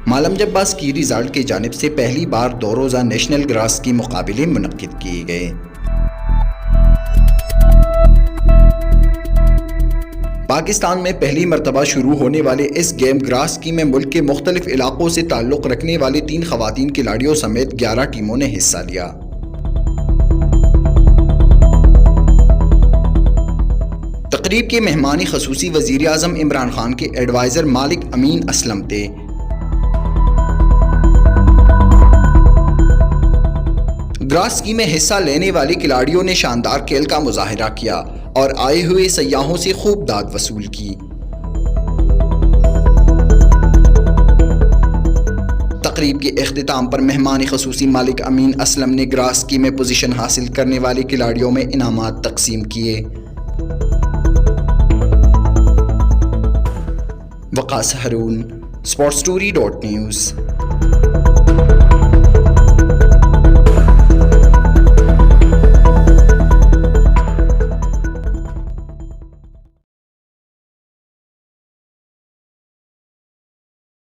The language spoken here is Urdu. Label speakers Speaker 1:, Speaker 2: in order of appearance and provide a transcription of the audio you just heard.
Speaker 1: مالم جباس کی ریزالٹ کی جانب سے پہلی بار 2 روزہ نیشنل گراس کی مقابلے منعقد کیے گئے۔ پاکستان میں پہلی مرتبہ شروع ہونے والے اس گیم گراس کی میں ملک کے مختلف علاقوں سے تعلق رکھنے والی 3 خواتین کھلاڑیوں سمیت 11 ٹیموں نے حصہ لیا۔ تقریب کے مہمان خصوصی وزیر اعظم عمران خان کے ایڈوائزر مالک امین اسلم تھے۔ گراس کی میں حصہ لینے والی کھلاڑیوں نے شاندار کھیل کا مظاہرہ کیا اور آئے ہوئے سیاحوں سے خوب داد وصول کی۔ تقریب کے اختتام پر مہمان خصوصی مالک امین اسلم نے گراس کی میں پوزیشن حاصل کرنے والے کھلاڑیوں میں انعامات تقسیم کیے۔ وقاص ہارون، sportstory.news